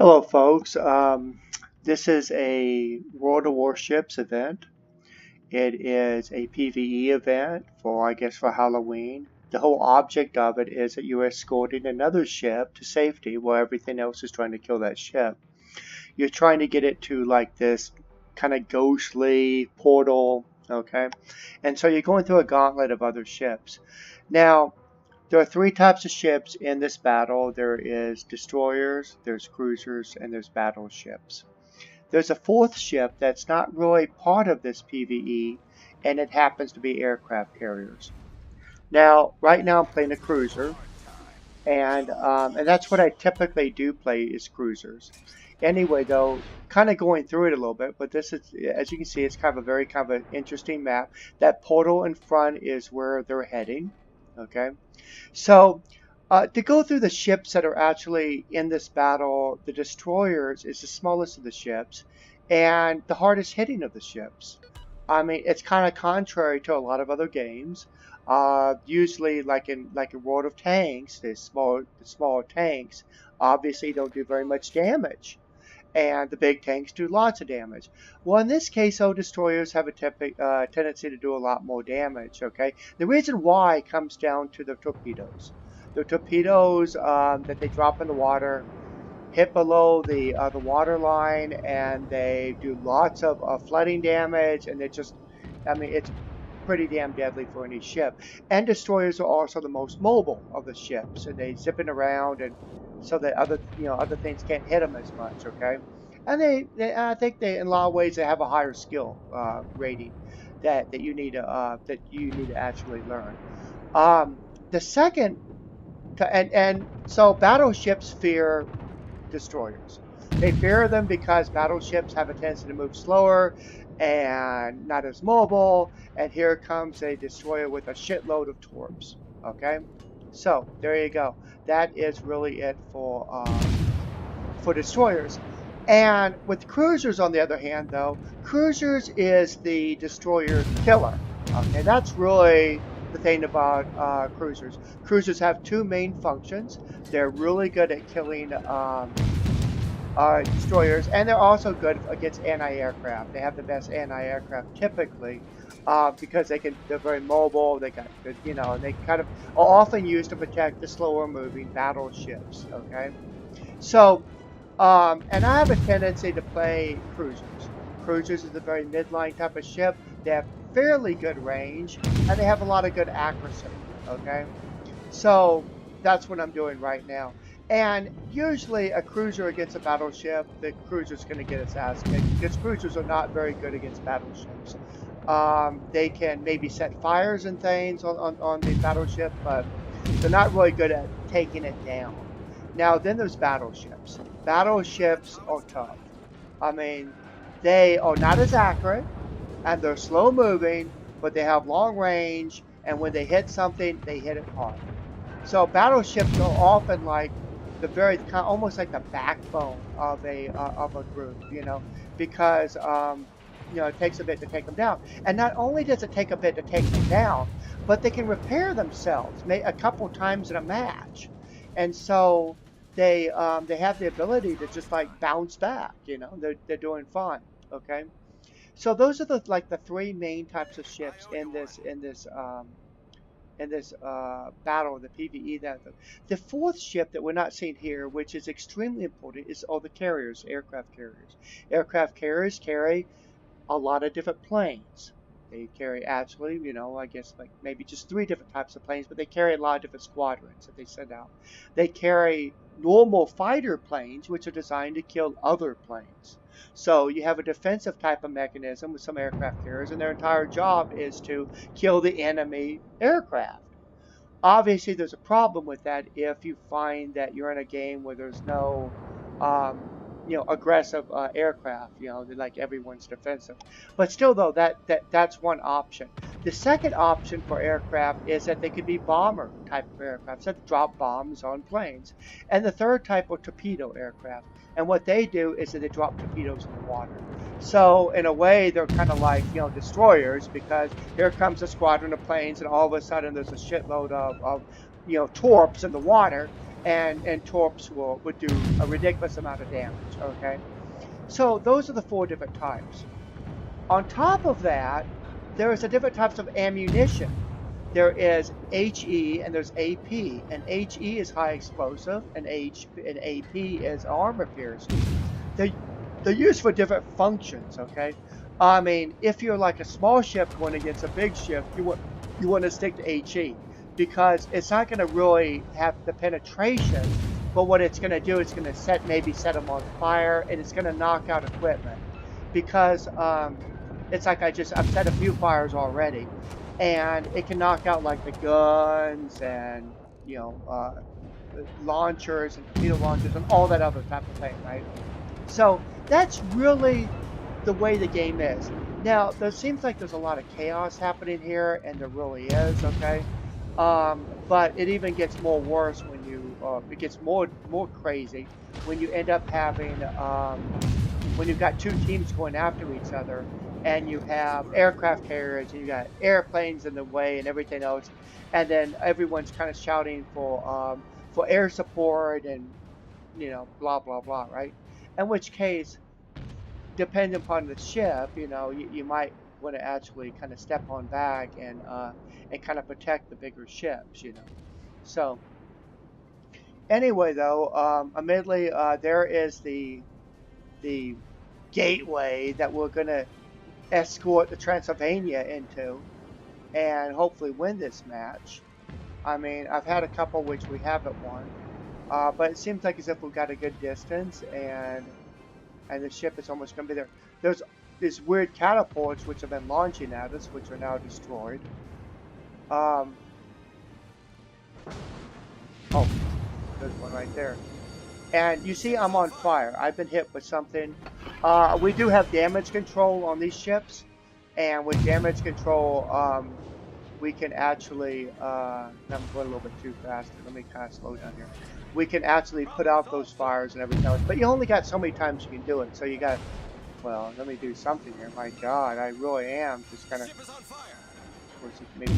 Hello, folks. This is a World of Warships event. It is a PvE event for, I guess, for Halloween. The whole object of it is that you're escorting another ship to safety while everything else is trying to kill that ship. You're trying to get it to like this kind of ghostly portal, okay? And so you're going through a gauntlet of other ships. Now, there are three types of ships in this battle. There is destroyers, there's cruisers, and there's battleships. There's a fourth ship that's not really part of this PvE, and it happens to be aircraft carriers. Now, right now I'm playing a cruiser, and that's what I typically do play is cruisers. Anyway, though, kind of going through it a little bit, but this is, as you can see, it's kind of an interesting map. That portal in front is where they're heading, okay? So, to go through the ships that are actually in this battle, the destroyers is the smallest of the ships and the hardest hitting of the ships. I mean, it's kind of contrary to a lot of other games. Usually, like in World of Tanks, the smaller tanks obviously don't do very much damage, and the big tanks do lots of damage. Well, in this case, though, destroyers have a tendency to do a lot more damage, okay? The reason why comes down to the torpedoes. The torpedoes that they drop in the water hit below the water line, and they do lots of flooding damage, and I mean, it's pretty damn deadly for any ship. And destroyers are also the most mobile of the ships, and they zipping around, and so that other things can't hit them as much. Okay, and I think in a lot of ways they have a higher skill rating that you need to actually learn. The second, so battleships fear destroyers. They fear them because battleships have a tendency to move slower and not as mobile, and here comes a destroyer with a shitload of torps. Okay, so there you go. That is really it for destroyers. And with cruisers, on the other hand, though, cruisers is the destroyer killer. Okay, that's really the thing about cruisers. Cruisers have two main functions. They're really good at killing destroyers, and they're also good against anti-aircraft. They have the best anti-aircraft typically because they're very mobile. They got good, and they kind of are often used to protect the slower moving battleships. Okay, so and I have a tendency to play cruisers. Cruisers is a very midline type of ship. They have fairly good range, and they have a lot of good accuracy. Okay, so that's what I'm doing right now. And usually a cruiser against a battleship, the cruiser's going to get its ass kicked because cruisers are not very good against battleships. They can maybe set fires and things on the battleship, but they're not really good at taking it down. Now, then there's battleships. Battleships are tough. I mean, they are not as accurate, and they're slow moving, but they have long range, and when they hit something, they hit it hard. So battleships are often like almost like the backbone of a group, because it takes a bit to take them down. And not only does it take a bit to take them down, but they can repair themselves a couple times in a match, and so they have the ability to just like bounce back. They're doing fine. Okay, so those are the three main types of ships in this battle, the PvE. The fourth ship that we're not seeing here, which is extremely important, is all the carriers, aircraft carriers. Aircraft carriers carry a lot of different planes. They carry actually, I guess like maybe just 3 different types of planes, but they carry a lot of different squadrons that they send out. They carry normal fighter planes, which are designed to kill other planes. So you have a defensive type of mechanism with some aircraft carriers, and their entire job is to kill the enemy aircraft. Obviously, there's a problem with that if you find that you're in a game where there's no, aggressive aircraft. Like everyone's defensive. But still, though, that's one option. The second option for aircraft is that they could be bomber type of aircraft that drop bombs on planes. And the third type are torpedo aircraft. And what they do is that they drop torpedoes in the water. So in a way, they're kind of like destroyers, because here comes a squadron of planes, and all of a sudden there's a shitload of torps in the water, and torps would do a ridiculous amount of damage. Okay, so those are the 4 different types. On top of that, there is a different types of ammunition. There is HE and there's AP, and HE is high explosive, and AP is armor piercing. They they're used for different functions. Okay, I mean, if you're like a small ship going against a big ship, you want to stick to HE because it's not going to really have the penetration. But what it's going to do, it's going to maybe set them on fire, and it's going to knock out equipment because it's like I've set a few fires already, and it can knock out like the guns and launchers and torpedo launchers and all that other type of thing, right? So that's really the way the game is. Now, there seems like there's a lot of chaos happening here, and there really is, okay? But it even gets more worse when it gets more crazy when you end up having, when you've got 2 teams going after each other, and you have aircraft carriers, and you got airplanes in the way and everything else, and then everyone's kind of shouting for air support and, blah, blah, blah, right? In which case, depending upon the ship, you might want to actually kind of step on back and kind of protect the bigger ships, So anyway, though, admittedly, there is the gateway that we're going to escort the Transylvania into and hopefully win this match. I mean, I've had a couple which we haven't won, but it seems like as if we've got a good distance, and the ship is almost going to be there. There's these weird catapults which have been launching at us, which are now destroyed. Oh, there's one right there. And you see I'm on fire. I've been hit with something. We do have damage control on these ships, and with damage control, we can actually, I'm going a little bit too fast. Let me kind of slow down here. We can actually put out those fires and everything else, but you only got so many times you can do it. So you got, well, let me do something here. My God, I really am just kind of. Maybe.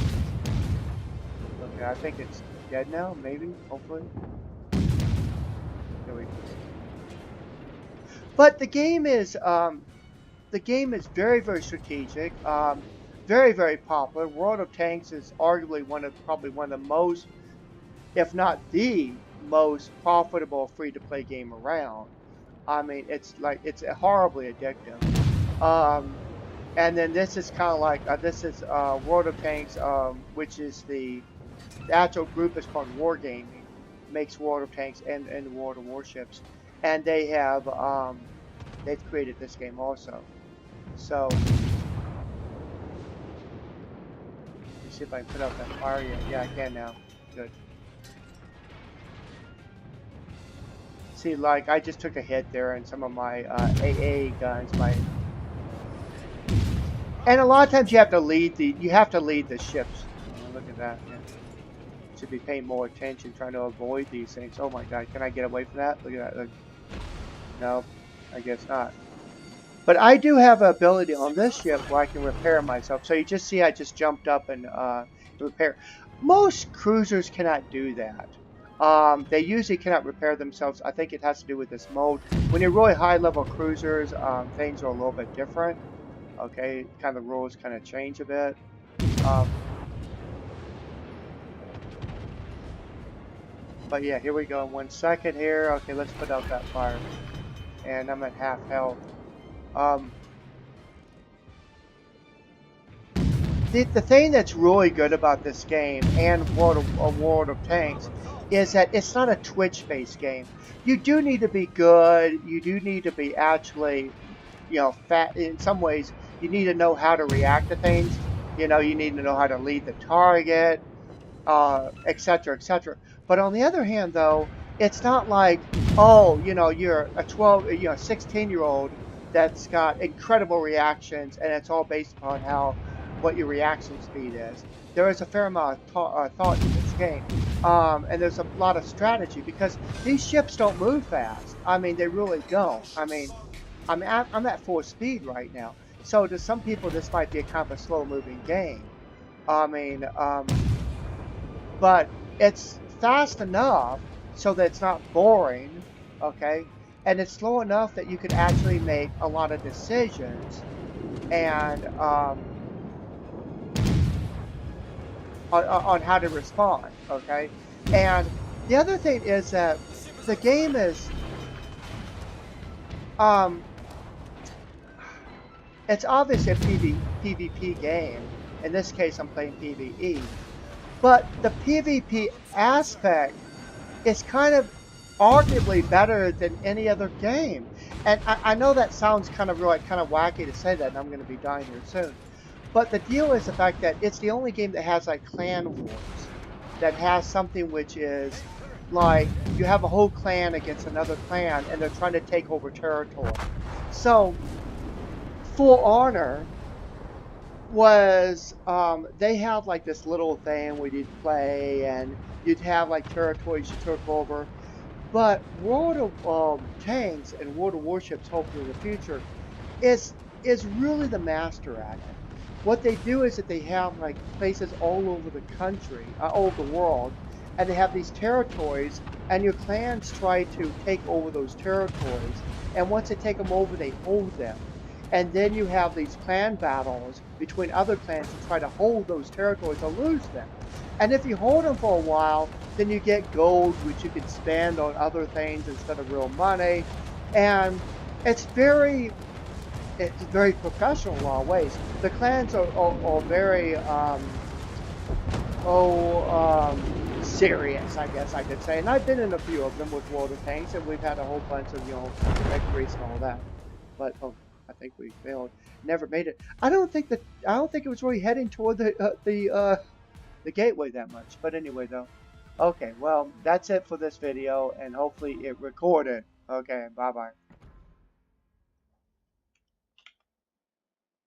Okay, I think it's dead now. Maybe, hopefully. There we go. But the game is very, very strategic. Very, very popular. World of Tanks is arguably probably one of the most, if not the most profitable free-to-play game around. I mean, it's horribly addictive. And then this is kind of like this is World of Tanks, which is the actual group is called Wargaming, makes World of Tanks and World of Warships, and they have they've created this game also. So. See if I can put out that fire yet. Yeah, I can now. Good. See, like, I just took a hit there, and some of my AA guns, and a lot of times you have to lead the ships. Look at that. Yeah. Should be paying more attention, trying to avoid these things. Oh my God, can I get away from that? Look at that. Look. No, I guess not. But I do have an ability on this ship where I can repair myself. So you just see I just jumped up and repair. Most cruisers cannot do that. They usually cannot repair themselves. I think it has to do with this mode. When you're really high level cruisers, things are a little bit different. Okay, kind of rules kind of change a bit. But yeah, here we go. 1 second here. Okay, let's put out that fire. And I'm at half health. The thing that's really good about this game and World of Tanks is that it's not a Twitch-based game. You do need to be good. You do need to be actually, fat. In some ways, you need to know how to react to things. You need to know how to lead the target, etc., etc. But on the other hand, though, it's not like, oh, you're a 16-year-old that's got incredible reactions, and it's all based upon what your reaction speed is. There is a fair amount of thought to this game, and there's a lot of strategy because these ships don't move fast. I mean, they really don't. I mean, I'm at full speed right now, so to some people this might be a kind of a slow-moving game. I mean, but it's fast enough so that it's not boring, okay? And it's slow enough that you can actually make a lot of decisions and on how to respond, okay? And the other thing is that the game is um, it's obviously a PvP game. In this case, I'm playing PvE, but the PvP aspect is kind of arguably better than any other game. And I know that sounds kind of wacky to say that, and I'm going to be dying here soon. But the deal is the fact that it's the only game that has like clan wars, that has something which is like you have a whole clan against another clan, and they're trying to take over territory. So, For Honor was they have like this little thing where you'd play and you'd have like territories you took over. But World of Tanks and World of Warships, hopefully in the future, is really the master at it. What they do is that they have like places all over the country, all over the world, and they have these territories, and your clans try to take over those territories. And once they take them over, they hold them. And then you have these clan battles between other clans to try to hold those territories or lose them. And if you hold them for a while, then you get gold, which you can spend on other things instead of real money. And it's very professional in a lot of ways. The clans are very serious, I guess I could say. And I've been in a few of them with World of Tanks, and we've had a whole bunch of victories and all that. But I think we failed. Never made it. I don't think it was really heading toward the gateway that much. But anyway, though. Okay, well, that's it for this video, and hopefully it recorded. Okay, bye bye.